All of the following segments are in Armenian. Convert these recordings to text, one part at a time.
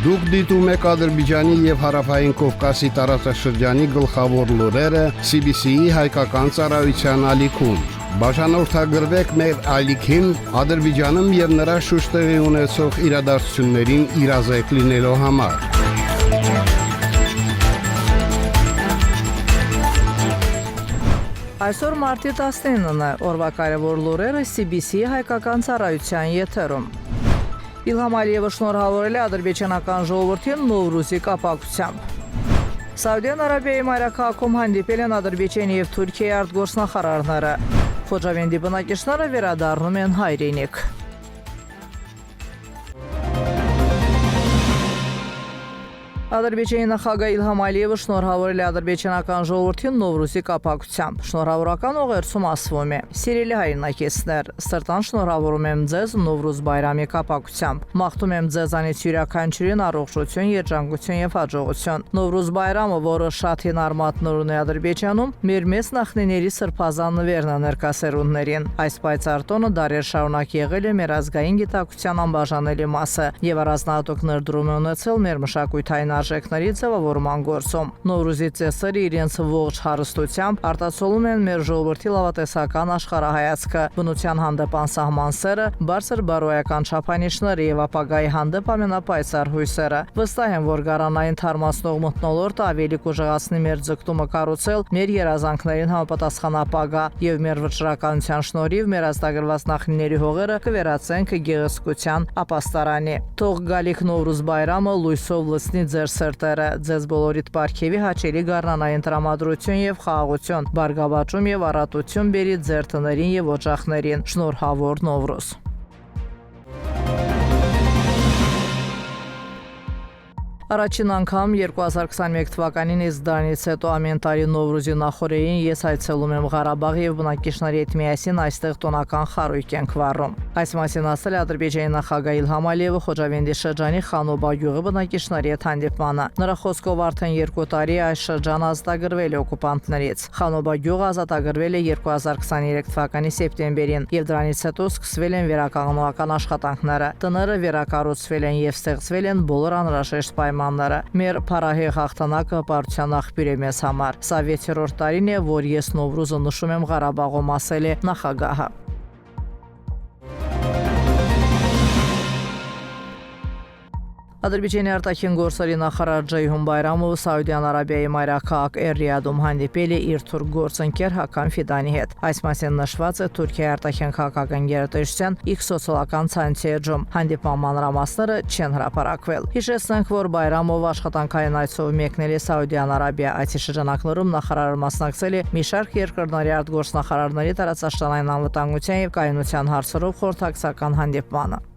Դուք դիտում եք Ադրբեջանի եւ Հարավային Կովկասի տարածաշրջանի գլխավոր լուրերը CBC-ի հայկական ծառայության ալիքում։ Բաժանորդագրվեք մեր ալիքին Ադրբեջանում եւ նրա շուրջ տեղի ունեցող իրադարձություններին իրազեկ լինելու համար։ Այսօր մարտի 19-ն է, օրվա կարևոր լուրերը CBC-ի հայկական ծառայության եթերում։ Իլհամ Ալիևը շնորհավորել է ադրբեջանական ժողովրդին Նովրուզի կապակցությամբ։ Սաուդյան Արաբիայի մայրաքաղաքում հանդիպել են Ադրբեջանի եւ Թուրքիայի արտգործնախարարները։ Խոջավենդի բնակիչները վերադառնում են հայրենիք։ Ադրբեջանի նախագահ Իլհամ Ալիևը շնորհավորել է ադրբեջանական ժողովրդին Նովրուզի կապակցությամբ։ Շնորհավորական ուղերձում ասվում է. «Սիրելի հայրենակիցներ, սրտան շնորհավորում եմ ձեզ Նովրուզ բայրամի կապակցությամբ։ Մաղթում եմ ձեզանից յուրաքանչյուրին առողջություն, երջանկություն եւ հաջողություն։ Նովրուզ բայրամը, որը շատ հին արմատներ ունի Ադրբեջանում, մեր մեծ նախնիների սրբազան նվերն է ներկա սերունդներին։ Այս պայծառ տոնը դարեր շարունակ եղել է մեր ազգային գիտակցության անբաժանելի մասը եւ առանձնահատուկ ներդրում է ունեցել մեր մշակութային արժեքների ձևավորման գործում։ Նովրուզի ծեսերը իրենց ողջ հարստությամբ արտացոլում են մեր ժողովրդի լավատեսական աշխարհայացքը, բնության հանդեպ անսահման սերը, բարձր բարոյական չափանիշները եւ ապագայի հանդեպ ամենապայծառ հույսերը։ Վստահ եմ, որ գարանային թարմացնող մթնոլորտը ավելի կուժեղացնի մեր ձգտումը կառուցել մեր երազանքներին համապատասխան ապագա եւ մեր վճռականության շնորհիվ մեր ազդագրված նախնիների հողերը կվերածենք գեղեցկության ապաստարանի։ Թող գալիք Նովրուզ բայրամը լույսով լցնի ձեր սրտերը, ձեզ բոլորիդ պարգևի հաճելի գարնանային տրամադրություն եւ խաղաղություն, բարգավաճում եւ առատություն բերի ձեր տներին եւ օջախներին։ Շնորհավոր Նովրուզ։ Առաջին անգամ 2021 թվականին իսկ դրանից հետո ամեն տարի Նովրուզի նախօրեին ես այցելում եմ Ղարաբաղ եւ բնակիչների հետ միասին այստեղ տոնական խարույկ ենք վառում։ Այս մասին ասել է Ադրբեջանի նախագահ Իլհամ Ալիևը Խոջավենդի շրջանի Խանոբա գյուղի բնակիչների հետ հանդիպմանը։ Նրա խոսքով արդեն 2 տարի այս շրջանը ազատագրվել է օկուպանտներից։ Խանոբա գյուղը ազատագրվել է 2023 թվականի սեպտեմբերին եւ դրանից հետո սկսվել են վերականգնողական աշխատանքները։ Տները վերակառուցվել են եւ ստեղծվել են բոլոր անհրաժեշտ պայմանները։ Մեր փառահեղ հաղթանակը հպարտության աղբյուր է մեզ համար։ Սա 6-րդ տարին է, որ ես Նովրուզը նշում եմ Ղարաբաղում, ասել է նախագահը։ Ադրբեջանի արտաքին գործերի նախարար Ջեյհուն Բայրամովը Սաուդյան Արաբիայի մայրաքաղաք Էրիադում հանդիպել է իր թուրք գործընկեր Հական Ֆիդանի հետ։ Այս մասին նշված է Թուրքիայի արտաքին քաղաքական գերատեսչության X սոցիալական ցանցի էջում։ Հանդիպման մանրամասները չեն հրապարակվել։ Հիշեցնենք, որ Բայրամովը աշխատանքային այցով մեկնել է Սաուդյան Արաբիա։ Այցի շրջանակներում նախարարը մասնակցել է մի շարք երկրների արտգործնախարարների տարածաշրջանային անվտանգության եւ կայունության հարցերով խորհրդակցական հանդիպմանը։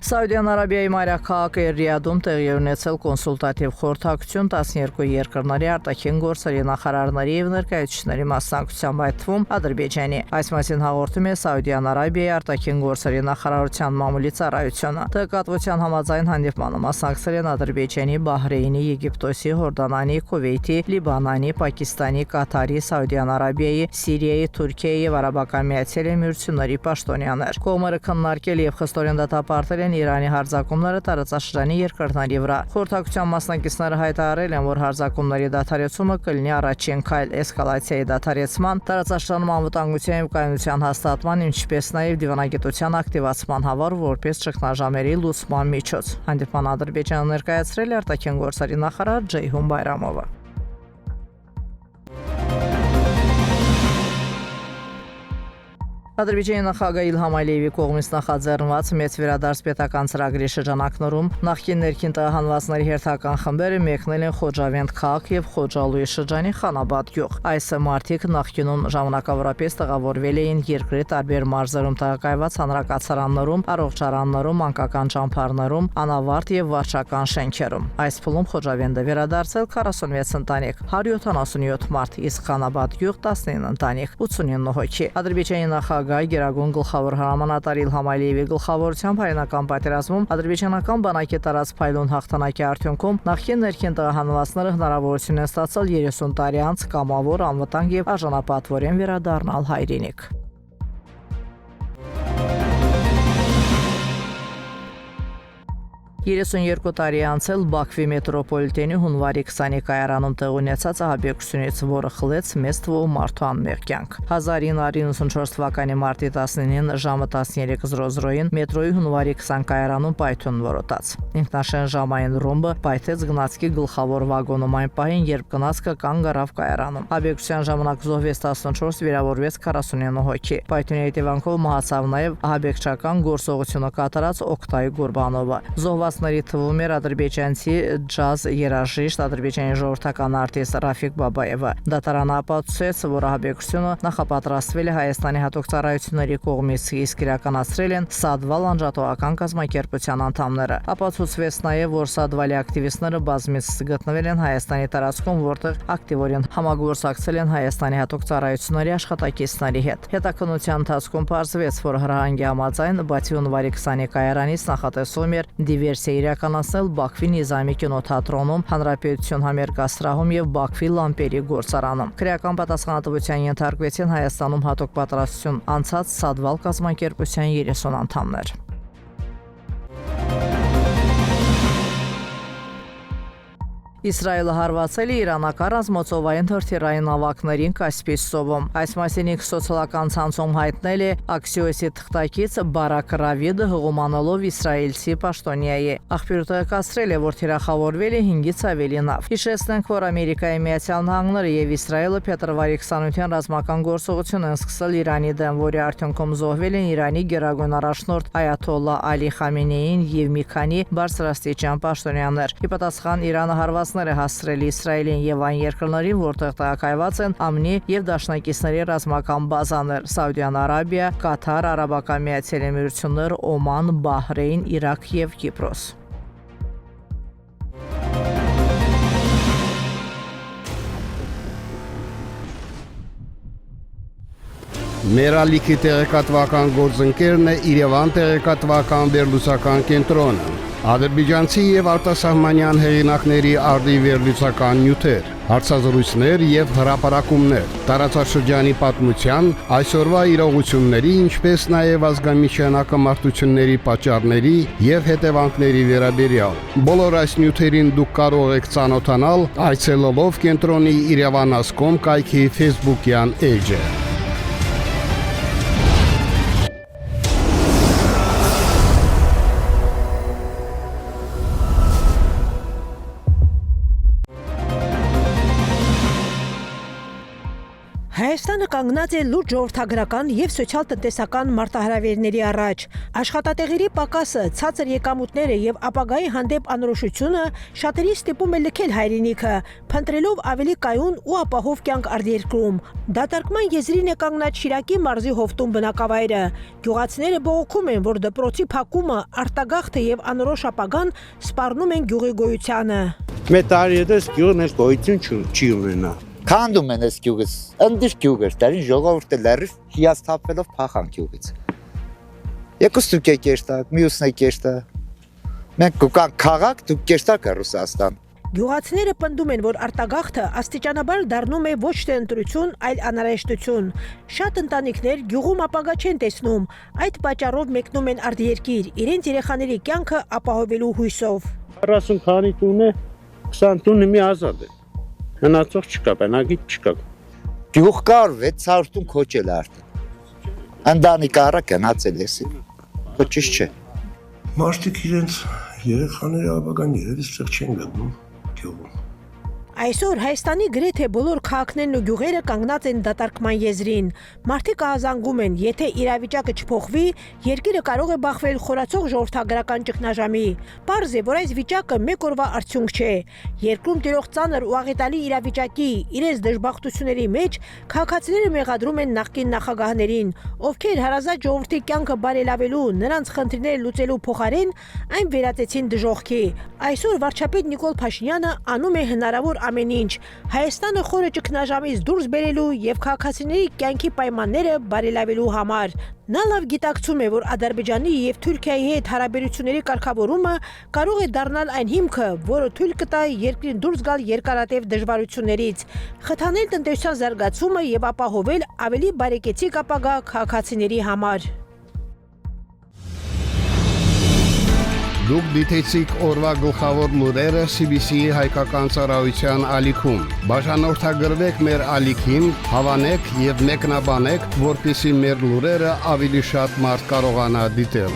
Սաուդյան Արաբիայի մայրաքաղաք Էրիադում տեղի ունեցել կոնսուլտատիվ խորհրդակցություն 12 երկրների արտաքին գործերի նախարարների եւ ներկայացուցիչների մասնակցությամբ, այդ թվում Ադրբեջանի։ Այս մասին հաղորդում է Սաուդյան Արաբիայի արտաքին գործերի նախարարության մամուլի ծառայությունը։ Տեղեկատվության համաձայն հանդիպմանը մասնակցել են Ադրբեջանի, Բահրեյնի, Եգիպտոսի, Հորդանանի, Քուվեյթի, Լիբանանի, Պակիստանի, Կատարի, Սաուդյան Արաբիայի, Սիրիայի, Թուրքիայի եւ Արաբական Միացյալ Էմիրությունների պաշտոնյաներ։ Կողմերը քննարկել եւ խստորեն դատապարտել են Իրանի հարձակումները տարածաշրջանի երկրների վրա։ Խորհրդակցության մասնակիցները հայտարարել են, որ հարձակումների դադարեցումը կլինի առաջին քայլ էսկալացիայի դադարեցման, տարածաշրջանում անվտանգության եւ կայունության հաստատման, ինչպես նաեւ դիվանագիտության ակտիվացման համար որպես ճգնաժամերի լուծման միջոց։ Հանդիպման Ադրբեջանը ներկայացրել է արտաքին գործերի նախարար Ջեյհուն Բայրամովը։ Ադրբեջանի նախագահ Իլհամ Ալիևի կողմից նախաձեռնված մեծ վերադարձ պետական ծրագրի շրջանակներում նախկին ներքին տեղահանվածների հերթական խմբերը մեկնել են Խոջավենդ քաղաք եւ Խոջալույի շրջանի Խանաբադ գյուղ։ Այս մարդիկ նախկինում ժամանակավորապես տեղավորվել էին երկրի տարբեր մարզերում տեղակայված հանրակացարաններում, առողջարաններում, մանկական ճամբարներում, անավարտ եւ վարչական շենքերում։ Այս փուլում Խոջավենդը վերադարձել 46 ընտանիք, 177 մարդ, իսկ Խանաբադ գյուղ 19 ընտանիք, 89 հոգի։ Ադրբեջանի նախագահ Գերագույն գլխավոր հրամանատար Իլհամ Ալիևի գլխավորությամբ հայրենական պատերազմում ադրբեջանական բանակի տարած փայլուն հաղթանակի արդյունքում նախկին ներքին տեղահանվածները հնարավորություն են ստացել 30 տարի անց կամավոր, անվտանգ եւ արժանապատվորեն վերադառնալ հայրենիք։ 32 տարի անցել Բաքվի մետրոպոլիտենի հունվարի 20-ի կայարանում տեղ ունեցած ահաբեկությունից, որը խլեց մեծ թվով մարդու անմեղ կյանք։ 1994 թվականի մարտի 19-ին ժամը 13:00-ին մետրոյի հունվարի 20 կայարանում պայթյուն որոտաց։ Ինքնաշեն ժամային ռումբը պայթեց գնացքի գլխավոր վագոնում այն պահին, երբ գնացքը կանգ առավ կայարանում։ Ահաբեկության ժամանակ զոհվեց 14, վիրավորվեց 49 հոգի։ Պայթյունի հետևանքով մահացավ նաև ահաբեկչական գործողությունը կատարած Օկտայ Գուրբանովը։ Զոհվածների թվում էր ադրբեջանցի ջազ երաժիշտ, ադրբեջանի ժողովրդական արտիստ Ռաֆիկ Բաբաևը։ Դատարանը ապացուցեց, որ ահաբեկությունը նախապատրաստվել է Հայաստանի հատուկ ծառայությունների կողմից, իսկ իրականացրել են Սադվալ անջատողական կազմակերպության անդամները։ Ապացուցվեց նաև, որ Սադվալի ակտիվիստները բազմիցս գտնվել են Հայաստանի տարածքում, որտեղ ակտիվորեն համագործակցել են Հայաստանի հատուկ ծառայությունների աշխատակիցների հետ։ Հետաքննության ընթացքում պարզվեց, որ հրահանգի համաձայն բացի հունվարի 20-ի կայարանից նախատեսվում էր դիվերսիա իրականացնել Բաքվի Նիզամի կինոթատրոնում, Հանրապետություն համերգասրահում եւ Բաքվի լամպերի գործարանում։ Քրեական պատասխանատվության ենթարկվեցին Հայաստանում հատուկ պատրաստություն անցած Սադվալ կազմակերպության 30 անդամներ։ Իսրայելը հարվածել է իրանական ռազմածովային հրթիռային նավակներին Կասպից ծովում։ Այս մասին սոցիալական ցանցում հայտնել է Axios-ի թղթակից Բարակ Ռավիդը հղումանալով իսրայելցի պաշտոնյայի։ Աղբյուրը տեղեկացրել է, որ թիրախավորվել է 5-ից ավելի նավ։ Հիշեցնենք, որ Ամերիկայի Միացյալ Նահանգները եւ Իսրայելը փետրվարի 28-ին ռազմական գործողություն են սկսել Իրանի դեմ, որի արդյունքում զոհվել են Իրանի գերագույն առաջնորդ Այաթոլլա Ալի Խամենեին եւ մի քանի բարձրաստիճան պաշտոնյաներ։ Ի պատասխան Իրանը հարվածներ է հասցրել Իսրայելին եւ այն երկրներին, որտեղ տեղակայված են ԱՄՆ եւ դաշնակիցների ռազմական բազաներ՝ Սաուդյան Արաբիա, Կաթար, Արաբական Միացյալ Էմիրություններ, Օման, Բահրեյն, Իրաք եւ Կիպրոս։ Մեր ալիքի տեղեկատվական գործընկերն է Երևան տեղեկատվական վերլուծական կենտրոնը։ Ադրբեջանցի եւ արտասահմանյան հեղինակների արդի վերլուծական նյութեր, հարցազրույցներ եւ հրապարակումներ, տարածաշրջանի պատմության, այսօրվա իրողությունների, ինչպես նաեւ ազգամիջյան ակամարտությունների պատճառների եւ հետևանքների վերաբերյալ։ Բոլոր այս նյութերին դուք կարող եք ծանոթանալ այցելելով կենտրոնի Երևան.com կայքի Facebook-յան էջը։ Հայաստանը կանգնած է լուրջ ժողովրդագրական եւ սոցիալ-տնտեսական մարտահրավերների առաջ։ Աշխատատեղերի պակասը, ցածր եկամուտները եւ ապագայի հանդեպ անորոշությունը շատերի ստիպում է լքել հայրենիքը, փնտրելով ավելի կայուն ու ապահով կյանք արտերկրում։ Դատարկման եզրին է կանգնած Շիրակի մարզի Հովտում բնակավայրը։ Գյուղացիները բողոքում են, որ դպրոցի փակումը, արտագաղթը եւ անորոշ ապագան սպառնում են գյուղի գոյությանը։ Մեր տարի հետս գյուղն այս գոյություն չի ունենա։ Քանդում են այս գյուղից, ընդիր գյուղ էր, դարին ժողովուրդը լեռի հիասթափվելով փախան գյուղից։ Եկուս դուք եք երտակ, մյուսն եք երտակ։ Մենք կուքան քաղաք, դուք երտակ է Ռուսաստան։ Գյուղացիները պնդում են, որ արտագաղթը աստիճանաբար դառնում է ոչ թե ընտրություն, այլ անհրաժեշտություն։ Շատ ընտանիքներ գյուղում ապագա չեն տեսնում, այդ պատճառով մեկնում են արտերկիր, իրենց երեխաների կյանքը ապահովելու հույսով։ 40 քանի տուն է, 20 տունը մի ազատ է։ Հնացող չկա, բնակիչ չկա։ Գյուղ կար 600 տուն քոչել արդեն։ Ընտանիք առա գնացել էսի։ Քոչիշ չէ։ Մարդիկ իրենց երեխաների ապագան երևից ցեղ չեն գտնում գյուղում։ Այսօր Հայաստանի գրեթե բոլոր քաղաքներն ու գյուղերը կանգնած են դատարկման եզրին։ Մարդիկ ահազանգում են, եթե իրավիճակը չփոխվի, երկիրը կարող է բախվել խորացող ժողովրդագրական ճգնաժամի։ Պարզ է, որ այս վիճակը մեկ օրվա արդյունք չէ։ Երկրում տիրող ծանր ու աղետալի իրավիճակի, իրենց դժբախտությունների մեջ քաղաքացիները մեղադրում են նախկին նախագահներին, ովքեր հարազատ ժողովրդի կյանքը բարելավելու, նրանց խնդիրները լուծելու փոխարեն այն վերածեցին դժոխքի։ Այսօր վարչապետ Նիկոլ Փաշինյանը անում է հնարավոր ամեն ինչ Հայաստանը խորը ճգնաժամից դուրս բերելու եւ քաղաքացիների կյանքի պայմանները բարելավելու համար։ Նա լավ գիտակցում է, որ Ադրբեջանի եւ Թուրքիայի հետ հարաբերությունների կարգավորումը կարող է դառնալ այն հիմքը, որը թույլ կտա երկրին դուրս գալ երկարատև դժվարություններից, խթանել տնտեսության զարգացումը եւ ապահովել ավելի բարեկեցիկ ապագա քաղաքացիների համար։ Դուք դիտեցիք օրվա գլխավոր լուրերը CBC-ի հայկական ծառայության ալիքում։ Բաժանորդագրվեք մեր ալիքին, հավանեք եւ մեկնաբանեք, որպեսզի մեր լուրերը ավելի շատ մարդ կարողանա դիտել։